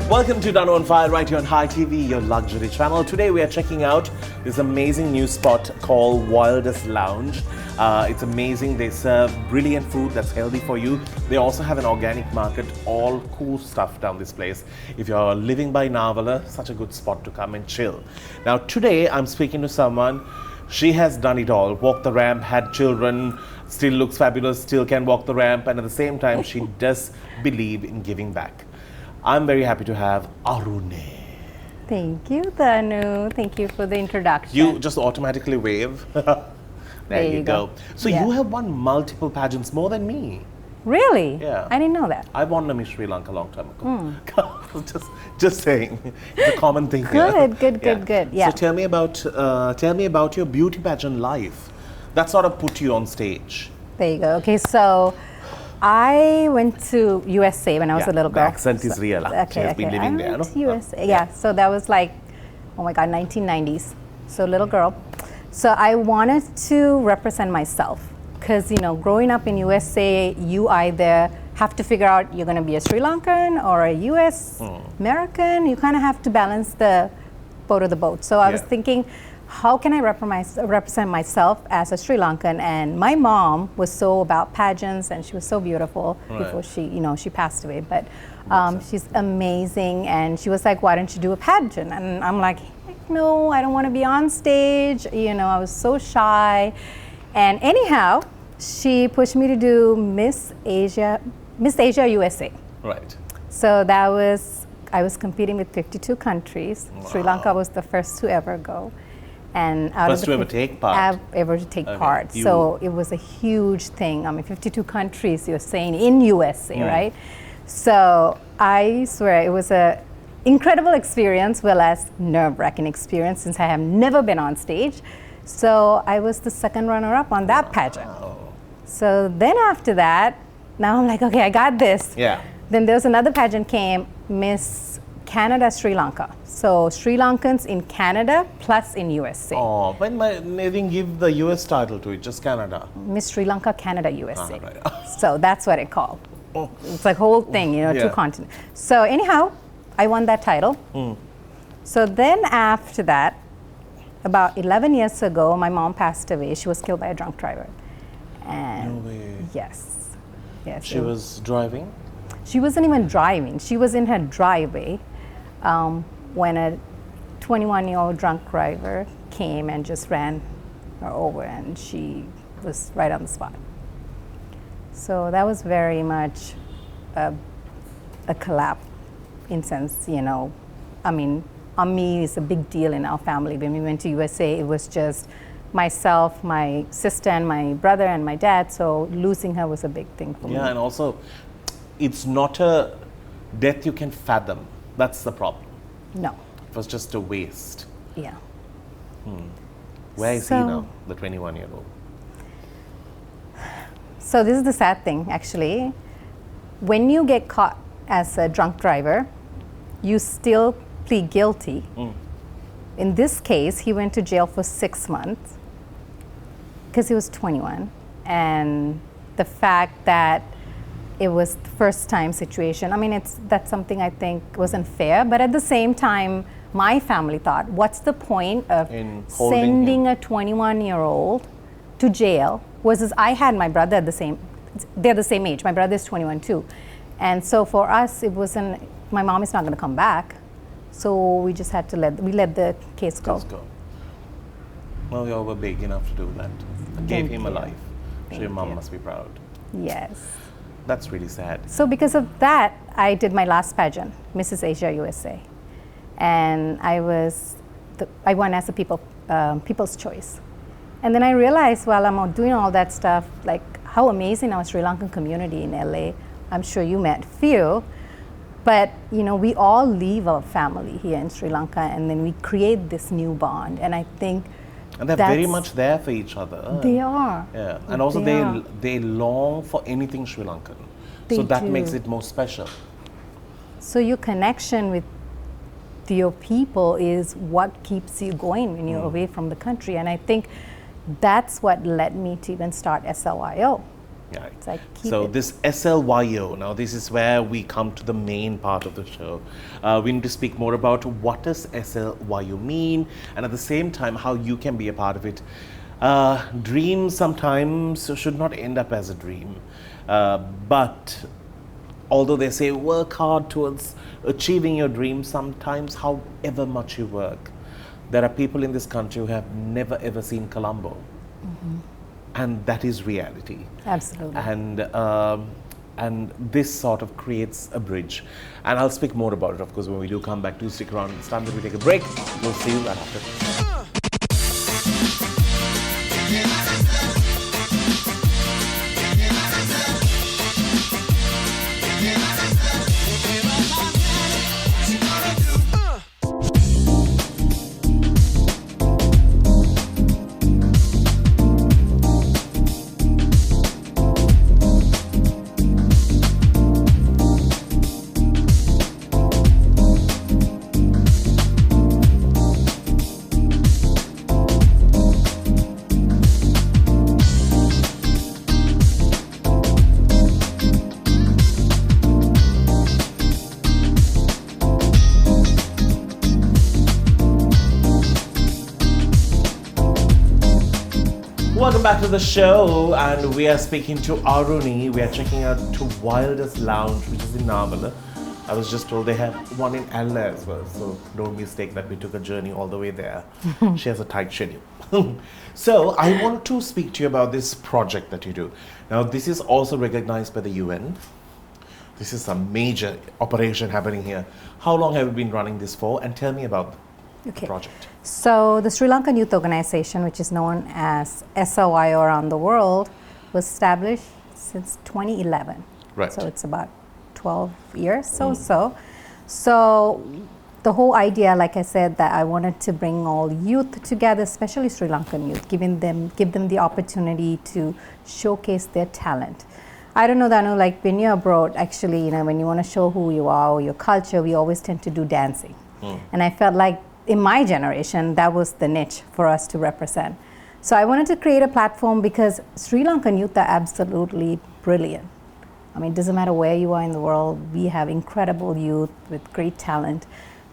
Welcome to Danu on Fire right here on Hi TV, your luxury channel. Today we are checking out this amazing new spot called Wildest Lounge. It's amazing. They serve brilliant food that's healthy for you. They also have an organic market, all cool stuff down this place. If you're living by Navala, such a good spot to come and chill. Now today I'm speaking to someone. She has done it all. Walked the ramp, had children, still looks fabulous, still can walk the ramp, and at the same time she does believe in giving back. I'm very happy to have Aruni. Thank you, Danu. Thank you for the introduction. You just automatically wave. there you go. So you have won multiple pageants, more than me. Really? Yeah. I didn't know that. I won Miss Sri Lanka a long time ago. just saying. It's a common thing here. Good. Yeah. So tell me about your beauty pageant life. That sort of put you on stage. There you go. Okay, so I went to USA when I was a little girl. The accent is real. She has been living there. I went to USA. Yeah, so that was like, oh my God, 1990s. So little girl. So I wanted to represent myself because, you know, growing up in USA, you either have to figure out you're going to be a Sri Lankan or a US American. You kind of have to balance the boat of the boat. So I was thinking, how can I represent myself as a Sri Lankan? And my mom was so about pageants, and she was so beautiful before she passed away. But she's amazing, and she was like, "Why don't you do a pageant?" And I'm like, "Heck no, I don't want to be on stage." You know, I was so shy. And anyhow, she pushed me to do Miss Asia USA. Right. So I was competing with 52 countries. Wow. Sri Lanka was the first to ever go. And first to ever take part. So it was a huge thing. I mean, 52 countries, you're saying, in USA, right? So I swear it was an incredible experience, well as nerve-wracking experience, since I have never been on stage. So I was the second runner-up on that pageant. So then after that, now I'm like, okay, I got this. Yeah. Then there was another pageant came, Miss Canada, Sri Lanka. So Sri Lankans in Canada plus in USA. Oh, when they didn't give the US title to it, just Canada. Miss Sri Lanka, Canada, USA. Right. So that's what it called. It's like whole thing, two continents. So anyhow, I won that title. So then after that, about 11 years ago, my mom passed away. She was killed by a drunk driver. And no way. Yes. She was driving? She wasn't even driving. She was in her driveway when a 21-year-old drunk driver came and just ran her over, and she was right on the spot. So that was very much a collapse in sense, I mean, on me, it's a big deal in our family. When we went to USA, it was just myself, my sister, and my brother, and my dad. So losing her was a big thing for me. Yeah, and also, it's not a death you can fathom. That's the problem. No. It was just a waste. Yeah. Where is he now, the 21-year-old? So this is the sad thing, actually. When you get caught as a drunk driver, you still plead guilty. In this case, he went to jail for 6 months because he was 21. And the fact that it was the first time situation, I mean, that's something I think wasn't fair. But at the same time, my family thought, what's the point of sending a 21-year-old to jail? Versus I had my brother they're the same age. My brother is 21 too. And so for us, it wasn't, my mom is not going to come back. So we just had to let the case go. Well, you were big enough to do that. Gave him a life. So your mom must be proud. Yes. That's really sad. So because of that, I did my last pageant, Mrs. Asia USA. And I won as a people's choice. And then I realized while I'm doing all that stuff, like how amazing our Sri Lankan community in LA. I'm sure you met few. But, we all leave our family here in Sri Lanka, and then we create this new bond. And I think and they're very much there for each other. They are. Yeah, and also they long for anything Sri Lankan. So that makes it more special. So your connection with your people is what keeps you going when you're away from the country. And I think that's what led me to even start SLIO. Right. So I keep So it. this SLYO, now this is where we come to the main part of the show. We need to speak more about what does SLYO mean, and at the same time how you can be a part of it. Dreams sometimes should not end up as a dream, but although they say work hard towards achieving your dreams, sometimes however much you work, there are people in this country who have never ever seen Colombo. And that is reality. Absolutely. And this sort of creates a bridge. And I'll speak more about it, of course, when we do come back. Do stick around. It's time that we take a break. We'll see you right after. Welcome back to the show, and we are speaking to Aruni. We are checking out to Wildest Lounge, which is in Navala. I was just told they have one in LA as well, so don't mistake that we took a journey all the way there. She has a tight schedule. So I want to speak to you about this project that you do. Now, this is also recognized by the UN. This is a major operation happening here. How long have you been running this for? And tell me about the project. So the Sri Lankan Youth Organization, which is known as SLYO around the world, was established since 2011. Right. So it's about 12 years So the whole idea, like I said, that I wanted to bring all youth together, especially Sri Lankan youth, give them the opportunity to showcase their talent. I don't know, Danu, like when you're abroad, actually, you know, when you want to show who you are or your culture, we always tend to do dancing. And I felt like in my generation, that was the niche for us to represent. So I wanted to create a platform because Sri Lankan youth are absolutely brilliant. I mean, it doesn't matter where you are in the world, we have incredible youth with great talent.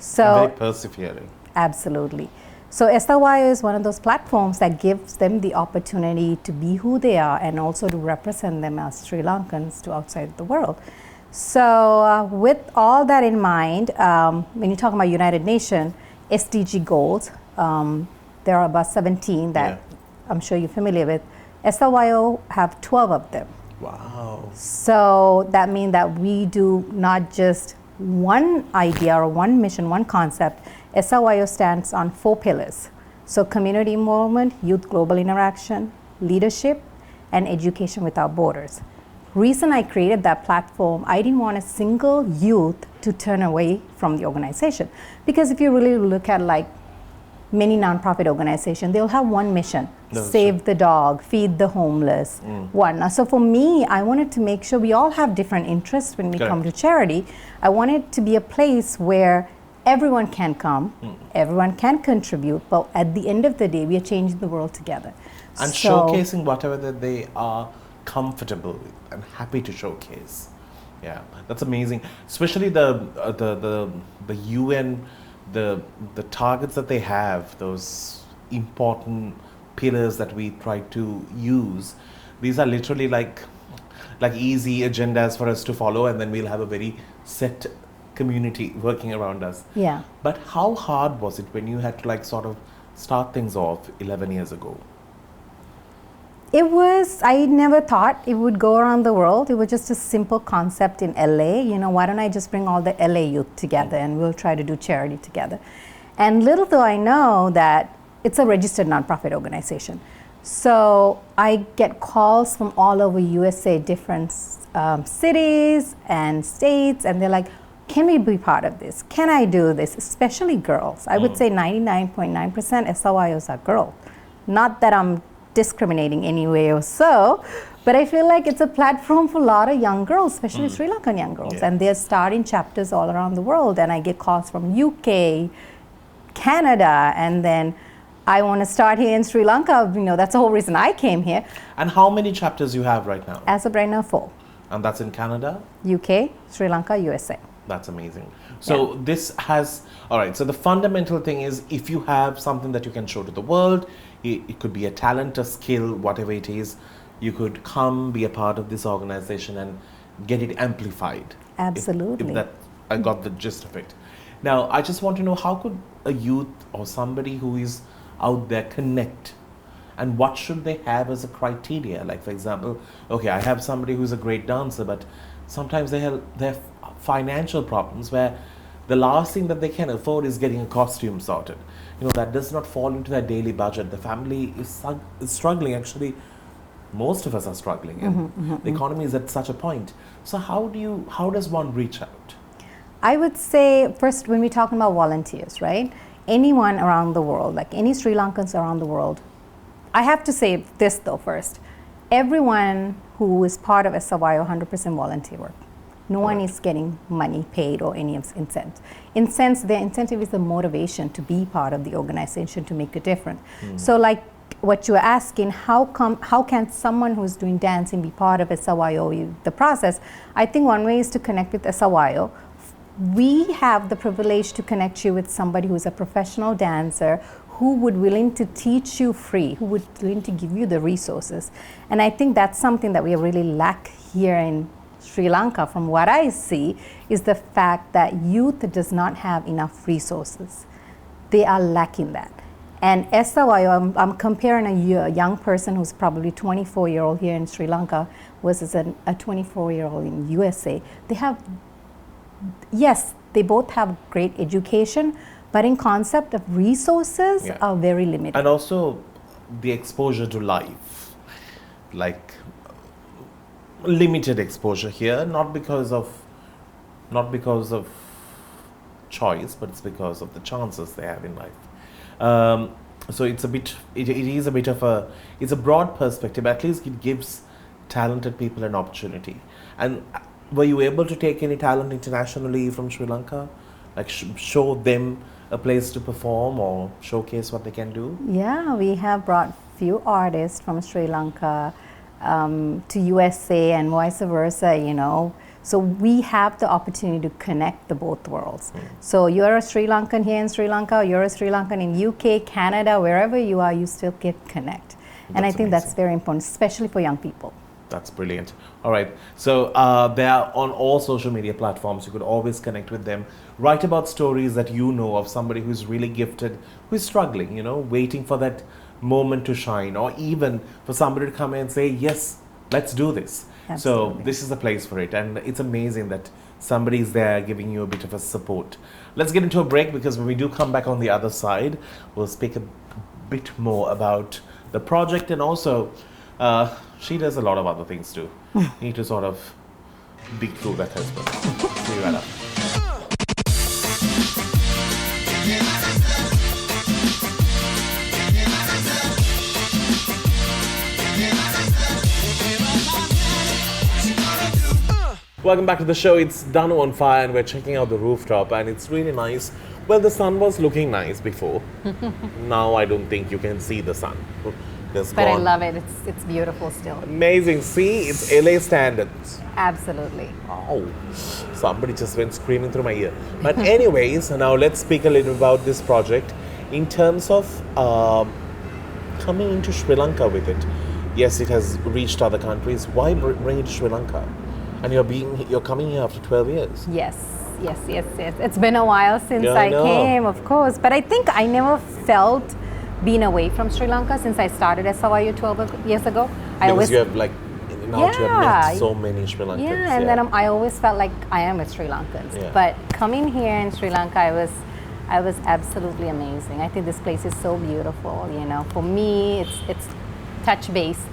So very persevering. Absolutely. So SLYO is one of those platforms that gives them the opportunity to be who they are and also to represent them as Sri Lankans to outside the world. So with all that in mind, when you talk about United Nations, SDG goals, there are about 17 that I'm sure you're familiar with. SLYO have 12 of them. Wow. So that means that we do not just one idea or one mission, one concept. SLYO stands on 4 pillars. So community involvement, youth global interaction, leadership, and education without borders. Reason I created that platform, I didn't want a single youth to turn away from the organization. Because if you really look at like many nonprofit organizations, they'll have one mission, save the dog, feed the homeless, one. So for me, I wanted to make sure we all have different interests when we come to charity. I wanted to be a place where everyone can come, everyone can contribute, but at the end of the day, we are changing the world together. And showcasing whatever that they are comfortable with and happy to showcase. Yeah, that's amazing. Especially the UN, the targets that they have, those important pillars that we try to use. These are literally like easy agendas for us to follow, and then we'll have a very set community working around us. Yeah. But how hard was it when you had to like sort of start things off 11 years ago? It was, I never thought it would go around the world. It was just a simple concept in LA. You know, why don't I just bring all the LA youth together and we'll try to do charity together. And little do I know that it's a registered nonprofit organization. So I get calls from all over USA, different cities and states, and they're like, can we be part of this? Can I do this? Especially girls. I would say 99.9% SLYOs are girls. Not that I'm discriminating anyway or so, but I feel like it's a platform for a lot of young girls, especially Sri Lankan young girls, and they're starting chapters all around the world. And I get calls from UK, Canada, and then I want to start here in Sri Lanka. That's the whole reason I came here. And how many chapters you have right now? As of right now, 4. And that's in Canada? UK, Sri Lanka, USA. That's amazing. So this has, all right, so the fundamental thing is if you have something that you can show to the world, it could be a talent, a skill, whatever it is, you could come be a part of this organization and get it amplified. Absolutely. If that, I got the gist of it. Now, I just want to know, how could a youth or somebody who is out there connect? And what should they have as a criteria? Like, for example, okay, I have somebody who's a great dancer, but sometimes they have financial problems where the last thing that they can afford is getting a costume sorted. That does not fall into their daily budget. The family is struggling. Actually, most of us are struggling, and the economy is at such a point. So how does one reach out? I would say, first, when we're talking about volunteers, right? Anyone around the world, like any Sri Lankans around the world, I have to say this though first. Everyone who is part of SRYO 100% volunteer work. No one is getting money paid or any incentive. Their incentive is the motivation to be part of the organization to make a difference. So like what you are asking, how can someone who's doing dancing be part of SRYO, the process? I think one way is to connect with SRYO. We have the privilege to connect you with somebody who's a professional dancer who would willing to teach you free, who would willing to give you the resources. And I think that's something that we really lack here in Sri Lanka, from what I see, is the fact that youth does not have enough resources. They are lacking that. And SRYO, I'm comparing a young person who's probably 24-year-old here in Sri Lanka versus a 24-year-old in USA. They both have great education, but in concept of resources are very limited. And also the exposure to life, like limited exposure here, not because of choice, but it's because of the chances they have in life. So it's a broad perspective. At least it gives talented people an opportunity. And were you able to take any talent internationally from Sri Lanka? Like show them a place to perform or showcase what they can do? Yeah, we have brought few artists from Sri Lanka to USA and vice versa, So we have the opportunity to connect the both worlds. So you're a Sri Lankan here in Sri Lanka, you're a Sri Lankan in UK, Canada, wherever you are, you still get connect. And I think that's very important, especially for young people. That's brilliant. All right. So they are on all social media platforms. You could always connect with them. Write about stories that you know of somebody who's really gifted, who's struggling, waiting for that moment to shine, or even for somebody to come and say, yes, let's do this. Absolutely. So this is the place for it. And it's amazing that somebody's there giving you a bit of a support. Let's get into a break, because when we do come back on the other side, we'll speak a bit more about the project, and also she does a lot of other things too. Need to sort of be through that as well. See you right up. Welcome back to the show. It's Danu on fire, and we're checking out the rooftop, and it's really nice. Well, the sun was looking nice before. Now I don't think you can see the sun. But I love it. It's beautiful still. Amazing. See, it's LA standards. Absolutely. Oh, somebody just went screaming through my ear. But anyways, now let's speak a little about this project in terms of coming into Sri Lanka with it. Yes, it has reached other countries. Why bring it to Sri Lanka? And you're coming here after 12 years. Yes. It's been a while since I came, of course. But I think I never felt being away from Sri Lanka since I started SRYO 12 years ago. Because you have you have met so many Sri Lankans. Yeah, and then I always felt like I am with Sri Lankans. Yeah. But coming here in Sri Lanka, I was absolutely amazing. I think this place is so beautiful. For me, it's touch base.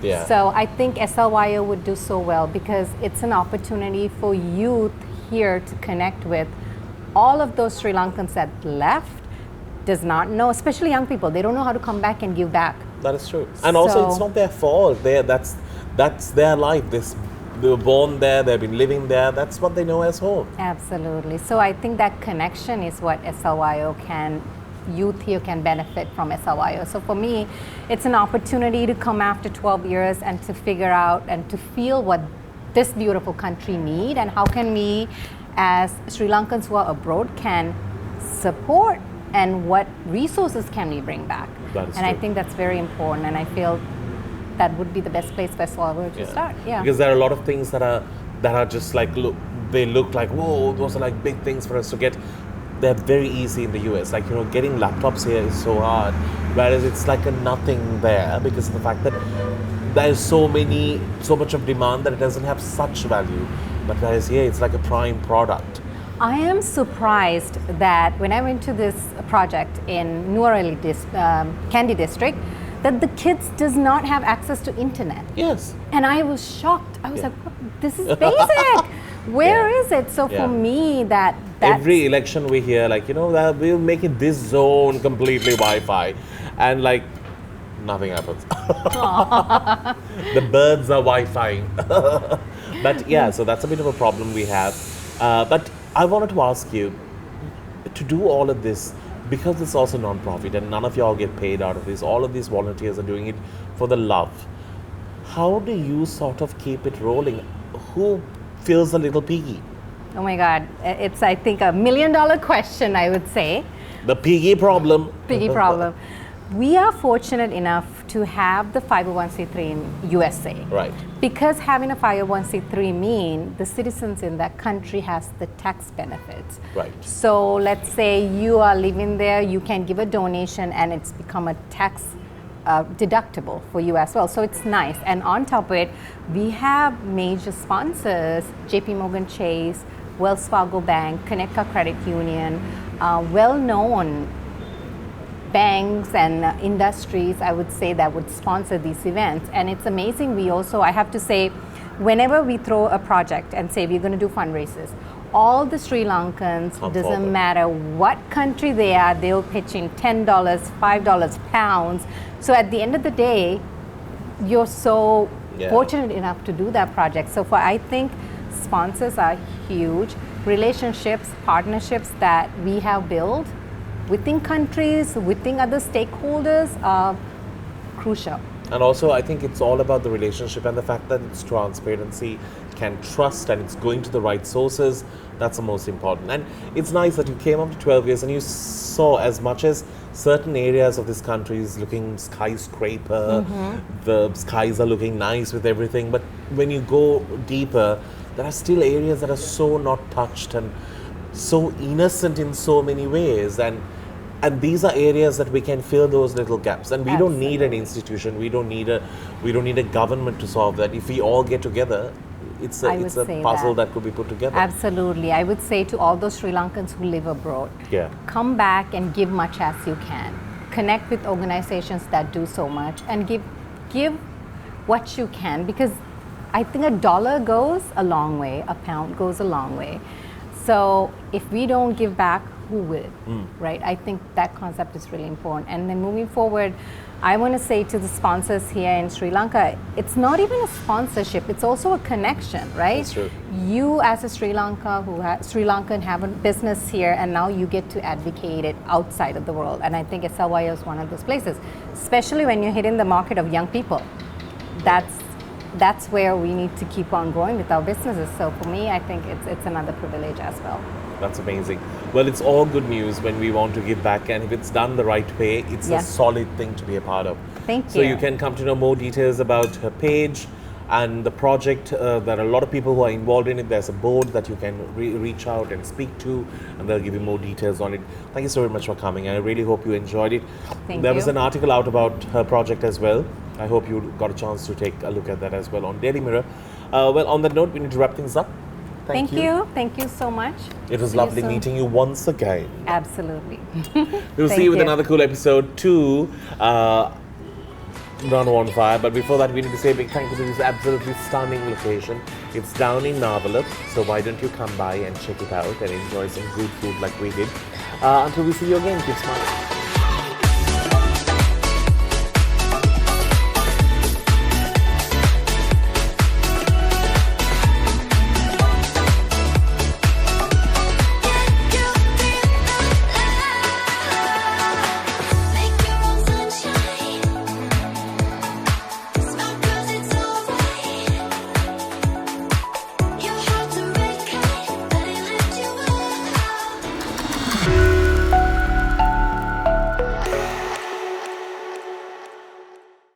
Yeah. So I think SRYO would do so well, because it's an opportunity for youth here to connect with all of those Sri Lankans that left, does not know, especially young people. They don't know how to come back and give back. That is true. And also, it's not their fault. That's their life. They were born there. They've been living there. That's what they know as home. Absolutely. So I think that connection is what SRYO can youth here can benefit from SLYO. So for me, it's an opportunity to come after 12 years and to figure out and to feel what this beautiful country need, and how can we as Sri Lankans who are abroad can support, and what resources can we bring back. That is and true. I think that's very important, and I feel that would be the best place for SLYO to start. Yeah. Because there are a lot of things that are just like, they look like, whoa, those are like big things for us to get. They're very easy in the US. Like, getting laptops here is so hard, whereas it's like a nothing there because of the fact that there's so much of demand that it doesn't have such value. But whereas here, it's like a prime product. I am surprised that when I went to this project in Nuareli Kandy district, that the kids does not have access to internet. Yes. And I was shocked. I was like, this is basic. Where is it? So for me, that's every election we hear, like, that we'll make it this zone completely Wi-Fi, and like nothing happens. The birds are Wi-Fi. But yeah, so that's a bit of a problem we have. But I wanted to ask you, to do all of this, because it's also non-profit and none of y'all get paid out of this, all of these volunteers are doing it for the love. How do you sort of keep it rolling? Who feels a little piggy? Oh my God, it's, I think, $1 million question, I would say. The piggy problem. Piggy problem. We are fortunate enough to have the 501c3 in USA. Right. Because having a 501c3 means the citizens in that country has the tax benefits. Right. So let's say you are living there, you can give a donation and it's become a tax deductible for you as well. So it's nice. And on top of it, we have major sponsors, JP Morgan Chase, Wells Fargo Bank, Connecticut Credit Union, well-known banks and industries, I would say, that would sponsor these events. And it's amazing. We also, I have to say, whenever we throw a project and say we're going to do fundraisers, all the Sri Lankans, doesn't matter what country they are, they'll pitch in $10, $5, pounds. So at the end of the day, you're so fortunate enough to do that project. So I think sponsors are huge. Relationships, partnerships that we have built within countries, within other stakeholders are crucial. And also, I think it's all about the relationship and the fact that it's transparency, can trust, and it's going to the right sources. That's the most important. And it's nice that you came up to 12 years and you saw, as much as certain areas of this country is looking skyscraper, the skies are looking nice with everything, but when you go deeper, there are still areas that are so not touched and so innocent in so many ways, and these are areas that we can fill those little gaps, and we don't need an institution, we don't need a government to solve that. If we all get together, it's a puzzle that could be put together. Absolutely. I would say to all those Sri Lankans who live abroad, come back and give much as you can. Connect with organizations that do so much, and give what you can, because I think $1 goes a long way, a pound goes a long way. So if we don't give back, who will, right? I think that concept is really important. And then moving forward, I want to say to the sponsors here in Sri Lanka, it's not even a sponsorship, it's also a connection, right? That's true. You as a Sri Lankan have a business here, and now you get to advocate it outside of the world. And I think SLYO is one of those places, especially when you're hitting the market of young people. That's where we need to keep on growing with our businesses. So for me, I think it's another privilege as well. That's amazing. Well, it's all good news when we want to give back, and if it's done the right way, it's a solid thing to be a part of. Thank you. So you can come to know more details about her page and the project. There are a lot of people who are involved in it. There's a board that you can reach out and speak to, and they'll give you more details on it. Thank you so very much for coming. I really hope you enjoyed it. There was an article out about her project as well. I hope you got a chance to take a look at that as well on Daily Mirror. Well, on that note, we need to wrap things up. Thank you. Thank you so much. It was lovely meeting you once again. Absolutely. We'll see you with another cool episode to Danu on Fire. But before that, we need to say a big thank you to this absolutely stunning location. It's down in Narvalup, so why don't you come by and check it out and enjoy some good food like we did. Until we see you again, keep smiling.